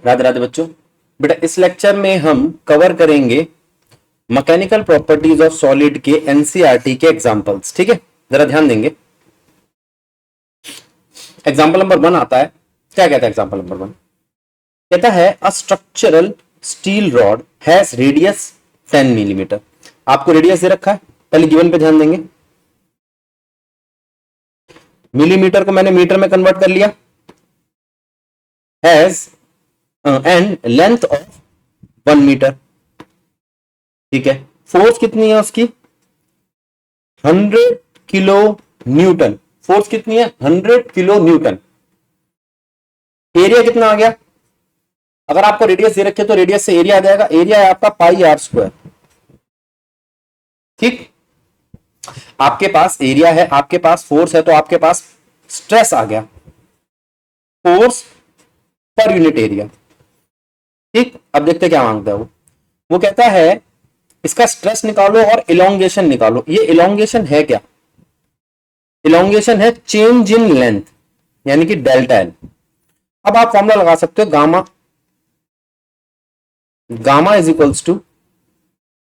राधे राधे बच्चों। बेटा इस लेक्चर में हम कवर करेंगे मैकेनिकल प्रॉपर्टीज ऑफ सॉलिड के एनसीईआरटी के एग्जांपल्स। ठीक है, जरा ध्यान देंगे। एग्जांपल नंबर 1 आता है, क्या कहता है एग्जांपल नंबर 1? कहता है a structural steel rod has radius 10 millimetre. आपको रेडियस दे रखा है, पहले गिवन पे ध्यान देंगे। मिलीमीटर को मैंने मीटर में कन्वर्ट कर लिया। Has and length of 1 metre. ठीक है, फोर्स कितनी है उसकी? 100 किलो न्यूटन। फोर्स कितनी है? 100 किलो न्यूटन। एरिया कितना आ गया? अगर आपको रेडियस दे रखे तो रेडियस से एरिया आ जाएगा। एरिया है आपका पाई आर स्क्वायर। ठीक, आपके पास एरिया है, आपके पास फोर्स है, तो आपके पास स्ट्रेस आ गया, फोर्स पर यूनिट एरिया। ठीक, अब देखते क्या मांगता है वो कहता है इसका स्ट्रेस निकालो और इलोंगेशन निकालो। ये इलोंगेशन है क्या? इलोंगेशन है चेंज इन लेंथ, यानी कि डेल्टा एल। अब आप फॉर्मूला लगा सकते हो gamma is equals to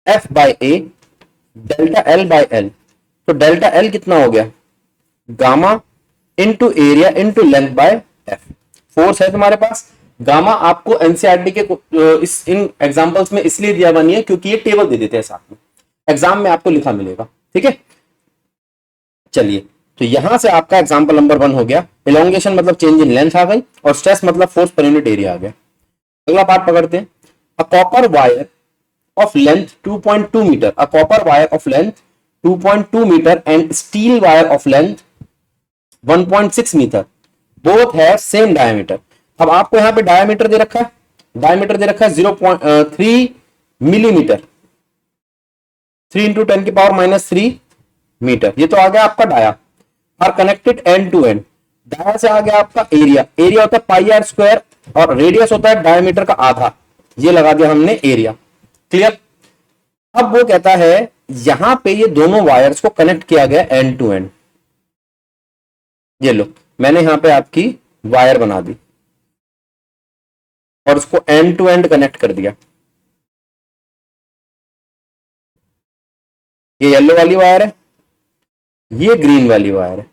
F by A delta L by L. तो डेल्टा एल कितना हो गया? Gamma into area into length by F. Force है तुम्हारे पास। गामा आपको एनसीईआरटी के इस इन एग्जांपल्स में इसलिए दिया हुआ नहीं है क्योंकि ये टेबल दे देते हैं साथ में, एग्जाम में आपको लिखा मिलेगा। ठीक है, चलिए, तो यहां से आपका एग्जांपल नंबर 1 हो गया। इलोंगेशन मतलब चेंज इन लेंथ आ गई और स्ट्रेस मतलब फोर्स पर यूनिट एरिया आ गया। अगला पार्ट पकड़ते हैं। A copper wire of length 2.2 metre, a copper wire of length 2.2 metre and steel wire of length 1.6 metre both है सेम डायमीटर। अब आपको यहां पे डायमीटर दे रखा है, डायमीटर दे रखा है 0.3 मिलीमीटर। 3 इंटू 10 की पावर -3 मीटर। ये तो आ गया आपका dia. Are connected end to end. Dia से आ गया आपका एरिया। एरिया होता है पाई आर स्क्वायर और रेडियस होता है डायमीटर का आधा। ये लगा दिया हमने एरिया। क्लियर? अब वो कहता है यहां पे ये दोनों वायर्स को कनेक्ट किया गया एंड टू एंड। ये लो, मैंने यहां पे आपकी वायर बना दी और उसको एंड टू एंड कनेक्ट कर दिया। ये येलो वाली वायर है, ये ग्रीन वाली वायर है।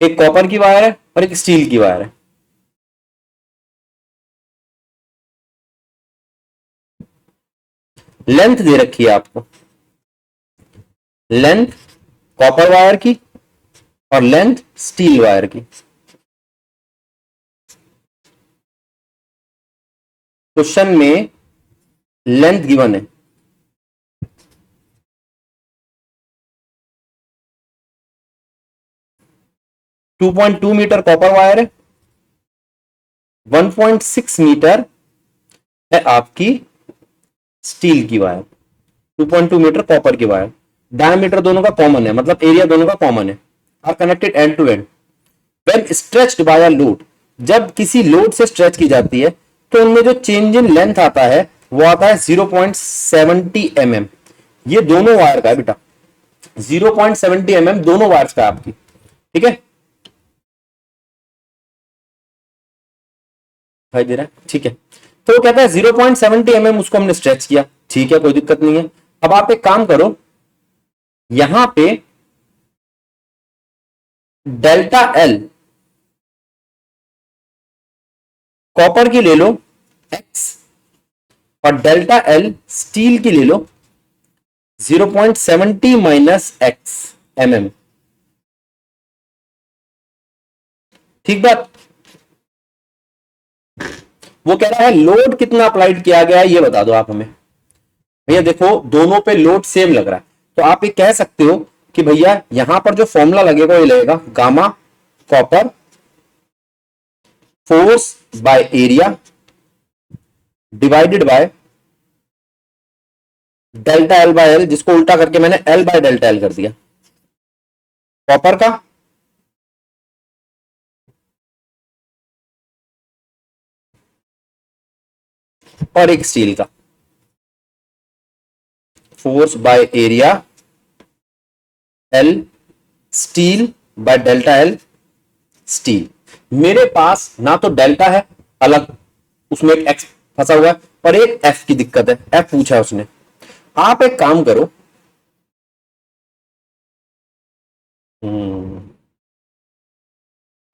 एक कॉपर की वायर है और एक स्टील की वायर है। लेंथ दे रखी है आपको, लेंथ कॉपर वायर की और लेंथ स्टील वायर की। क्वेश्चन में लेंथ गिवन है, टू 2.2 मीटर कॉपर वायर है, 1.6 मीटर है आपकी स्टील की वायर। 2.2 मीटर कॉपर की वायर, डायमीटर दोनों का कॉमन है, मतलब एरिया दोनों का कॉमन है। Are connected end to end when stretched by a load. जब किसी लोड से स्ट्रेच की जाती है तो उनमें जो चेंज इन लेंथ आता है वो आता है 0.70 mm। ये दोनों वायर का है बेटा, 0.70 mm दोनों वायर्स का है आपकी। ठीक है, दिखाई दे रहा है? ठीक है, तो वो कहता है 0.70 mm उसको हमने स्ट्रेच किया। ठीक है, कोई दिक्कत नहीं है। अब आप एक काम करो, यहां पे डेल्टा एल कॉपर की ले लो x और डेल्टा एल स्टील की ले लो 0.70 माइनस x mm। ठीक बात? वो कह रहा है लोड कितना अप्लाइड किया गया है ये बता दो आप हमें। भैया देखो दोनों पे लोड सेम लग रहा है, तो आप ये कह सकते हो कि भैया यहां पर जो फॉर्मूला लगेगा ये लगेगा gamma copper force by area divided by delta L by L, जिसको उल्टा करके मैंने एल बाय डेल्टा एल कर दिया। कॉपर का और एक स्टील का, force by area L steel by delta L steel. मेरे पास ना तो डेल्टा है अलग, उसमें एक एक्स फंसा हुआ है, और एक एफ की दिक्कत है, एफ पूछा है उसने। आप एक काम करो,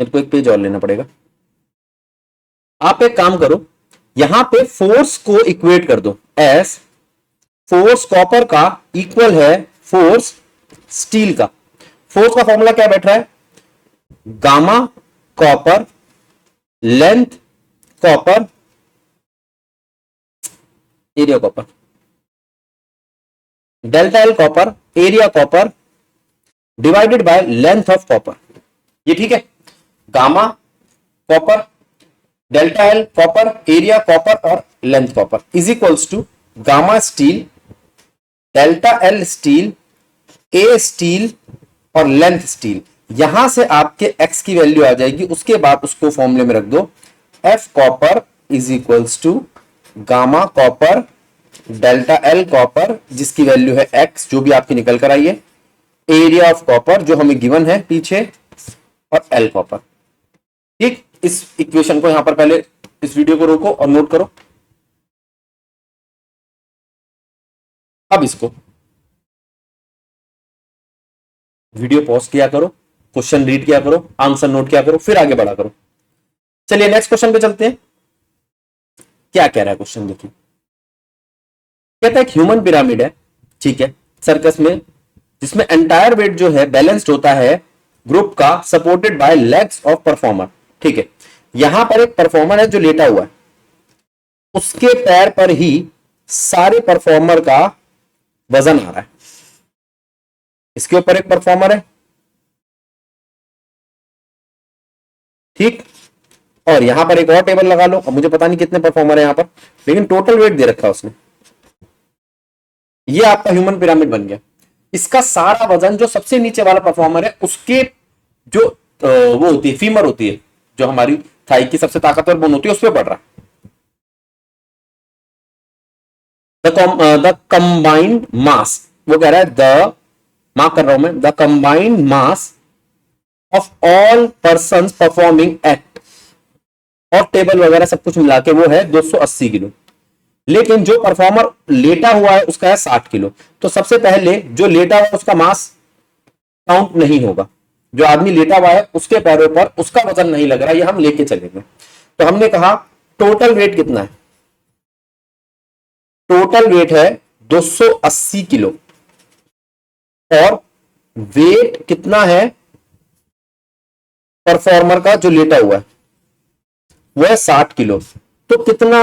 मेरे को एक पेज और लेना पड़ेगा। आप एक काम करो, यहां पे फोर्स को इक्वेट कर दो एस, फोर्स कॉपर का इक्वल है फोर्स स्टील का। फोर्स का फॉर्मूला क्या बैठ रहा है, gamma copper length copper area copper, delta L copper area copper divided by length of copper. ये ठीक है, gamma copper delta L copper area copper और length copper is equals to gamma steel delta L steel A steel और length steel. यहां से आपके x की value आ जाएगी, उसके बाद उसको फॉर्मूले में रख दो, F copper is equals to gamma copper delta L copper जिसकी वैल्यू है एक्स, जो भी आपकी निकल कर आई है, एरिया ऑफ कॉपर जो हमें गिवन है पीछे, और एल कॉपर। ठीक, इस इक्वेशन को यहां पर पहले इस वीडियो को रोको और नोट करो। अब इसको वीडियो पॉज किया करो, क्वेश्चन रीड किया करो, आंसर नोट किया करो, फिर आगे बढ़ा करो। चलिए नेक्स्ट क्वेश्चन पे चलते हैं। क्या कह रहा है क्वेश्चन देखिए, कहता है एक ह्यूमन पिरामिड है, ठीक है, सर्कस में, जिसमें एंटायर वेट जो है बैलेंस्ड होता है ग्रुप का, supported by legs of performer. ठीक है, यहां पर एक परफॉर्मर है जो लेटा हुआ है, उसके पैर पर ही सारे परफॉर्मर का वजन आ रहा है। इसके ऊपर एक परफॉर्मर है, ठीक, और यहां पर एक और टेबल लगा लो। अब मुझे पता नहीं कितने परफॉर्मर है यहां पर, लेकिन टोटल वेट दे रखा है उसने। ये आपका ह्यूमन पिरामिड बन गया। इसका सारा वजन जो सबसे नीचे वाला परफॉर्मर है उसके जो वो होती है फीमर होती है, जो हमारी थाई की सबसे ताकतवर बोन होती है, उस पर पड़ रहा है। द कंबाइंड मास, वो कह रहा है द, मार्क कर रहा हूं मैं, the combined mass of all person performing act, और टेबल वगैरह सब कुछ मिला के वो है 280 किलो। लेकिन जो परफॉर्मर लेटा हुआ है उसका है 60 किलो। तो सबसे पहले जो लेटा हुआ है उसका मास काउंट नहीं होगा, जो आदमी लेटा हुआ है उसके पैरों पर उसका वजन नहीं लग रहा, ये हम लेके चलेंगे। तो हमने कहा टोटल वेट कितना है, टोटल वेट है 280 किलो, और वेट कितना है परफॉर्मर का जो लेटा हुआ है, वो है 60 किलो। तो कितना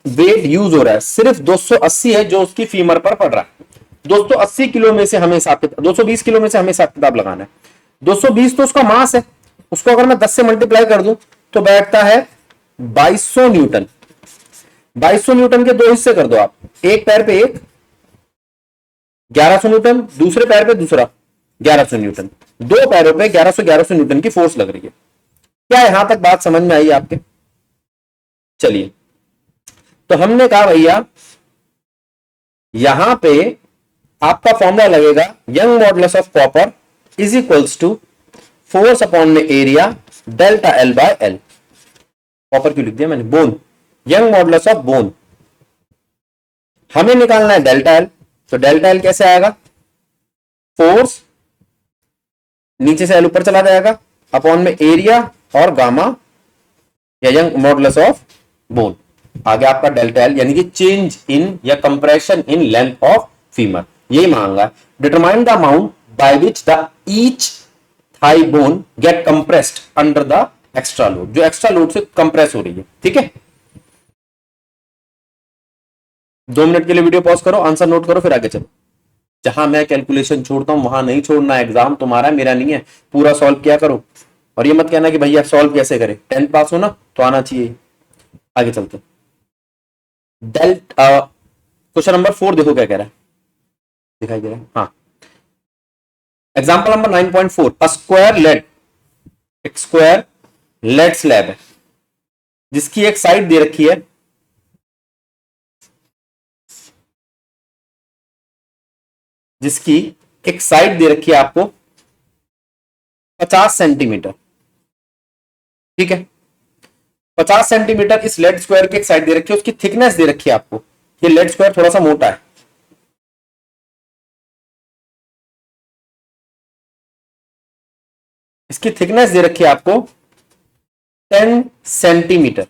वेट यूज हो रहा है, सिर्फ 280 है जो उसकी फीमर पर पड़ रहा है। 280 किलो में से हमें हिसाब किताब, 220 किलो में से हमें हिसाब किताब लगाना है। 220 तो उसका मास है, उसको अगर मैं 10 से मल्टीप्लाई कर दूं तो बैठता है 2200 न्यूटन। 2200 न्यूटन के दो हिस्से कर दो आप, एक पैर पे एक 1100 न्यूटन, दूसरे पैर पे दूसरा 1100 न्यूटन, दो पैरों पे 1100 न्यूटन की फोर्स लग रही है। क्या यहां तक बात समझ में आई आपके? चलिए, तो हमने कहा भैया यहां पे आपका फॉर्मूला लगेगा Young modulus of copper is equals to force upon में area delta L by L. Copper क्यों लिख दिया मैंने, bone, Young modulus of bone. हमें निकालना है डेल्टा एल, तो डेल्टा एल कैसे आएगा, फोर्स नीचे से एल ऊपर चला जाएगा अपॉन में एरिया और गामा या यंग मॉडुलस ऑफ बोन, आगे आपका डेल्टा एल यानी कि चेंज इन या compression in length of femur. यही मांगा, determine the amount by which the each thigh bone get compressed under the extra load, जो एक्स्ट्रा लोड से कंप्रेस हो रही है। ठीक है, 2 मिनट के लिए वीडियो पॉज करो, आंसर नोट करो, फिर आगे चलो। जहां मैं कैलकुलेशन छोड़ता हूं वहां नहीं छोड़ना, एग्जाम तुम्हारा मेरा नहीं है, पूरा सॉल्व किया करो। और ये मत कहना कि भैया सॉल्व कैसे करें, 10th पास हो ना तो आना चाहिए। आगे चलते, क्वेश्चन नंबर 4 देखो क्या कह रहा है, दिखाई दे रहा है, हाँ। Example number 9.4, a square lead, एक स्क्वायर लेड स्लैब है जिसकी एक साइड दे रखी है, जिसकी एक साइड दे रखी है आपको 50 सेंटीमीटर, ठीक है। 50 सेंटीमीटर इस लेड स्क्वायर की एक साइड दे रखी है, उसकी थिकनेस दे रखी है आपको, ये लेड स्क्वायर थोड़ा सा मोटा है, इसकी थिकनेस दे रखी है आपको 10 सेंटीमीटर।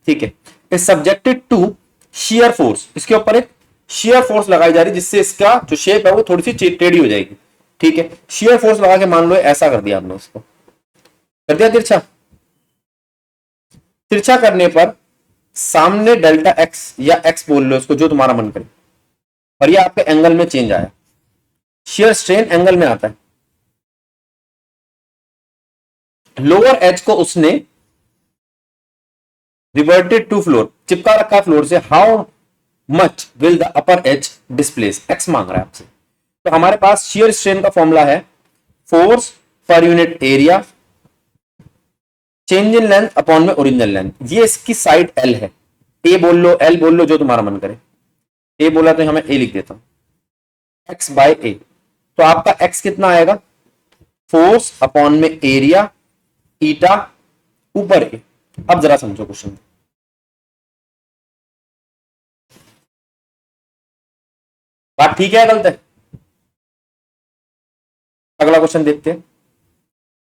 ठीक है। Is subjected to shear force, इसके ऊपर एक शियर फोर्स लगाई जा रही है जिससे इसका जो शेप है वो थोड़ी सी टेढ़ी हो जाएगी। ठीक है। शियर फोर्स लगा के मान लो ऐसा कर दिया आपने, उसको कर दिया तिरछा। तिरछा करने पर सामने डेल्टा एक्स या एक्स बोल लो इसको, जो तुम्हारा मन करे, और ये आपके एंगल में चेंज आया, शियर स्ट्रेन एंगल में आता है। लोअर एज को उसने रिवर्टेड टू फ्लोर, चिपका रखा फ्लोर से, how much will the upper as displace, x मांग रहा है आपसे। तो हमारे पास शियर स्ट्रेन का फॉर्मूला है force per unit area change in length upon में ओरिजिनल लेंथ। ये इसकी साइड एल है, ए बोल लो एल बोल लो जो तुम्हारा मन करे। ए बोला तो हमें ए लिख देता हूं, एक्स बाय ए। तो आपका एक्स कितना आएगा, फोर्स अपॉन में एरिया ईटा ऊपर ए। अब जरा समझो क्वेश्चन, बात ठीक है गलत है? अगला क्वेश्चन देखते हैं।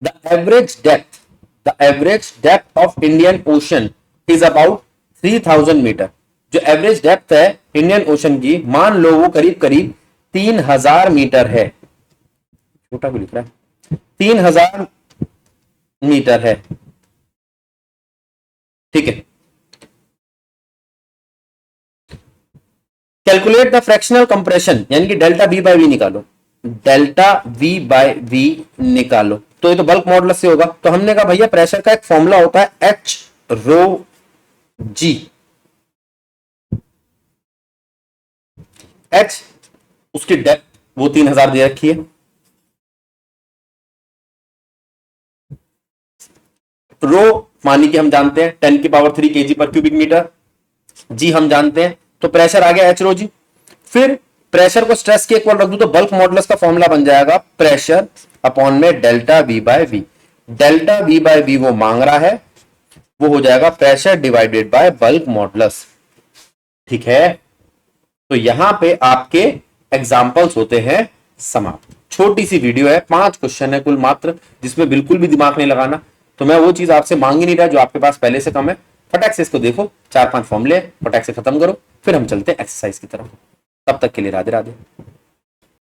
The average depth of Indian Ocean is about 3000 metre. जो एवरेज डेप्थ है इंडियन ओशन की, मान लो वो करीब करीब 3000 मीटर है, छोटा भी लिख रहा है, 3000 मीटर है। ठीक है। कैलकुलेट द फ्रैक्शनल कंप्रेशन, यानी कि डेल्टा वी बाय वी निकालो, डेल्टा वी बाय वी निकालो। तो ये तो बल्क मॉडुलस से होगा। तो हमने कहा भैया प्रेशर का एक फॉर्मूला होता है एच रो जी, एच उसकी डेप्थ वो 3000 दे रखी है, रो मानी कि हम जानते हैं 10 की पावर 3 kg पर क्यूबिक मीटर, जी हम जानते हैं, तो प्रेशर आ गया एच रो जी। फिर प्रेशर को स्ट्रेस के इक्वल रख दूं तो बल्क मॉडुलस का फॉर्मूला बन जाएगा प्रेशर अपॉन में delta V by V. Delta V by V वो मांग रहा है, वो हो जाएगा pressure divided by bulk modulus. ठीक है। तो यहां पे आपके एग्जाम्पल्स होते हैं समाप्त। छोटी सी वीडियो है, 5 क्वेश्चन है कुल मात्र, जिसमें बिल्कुल भी दिमाग नहीं लगाना। तो मैं वो चीज आपसे मांग ही नहीं रहा जो आपके पास पहले से कम है। फटाक से इसको देखो, 4-5 फॉर्मूले फटाक से खत्म करो, फिर हम चलते हैं एक्सरसाइज की तरफ। तब तक के लिए राधे राधे।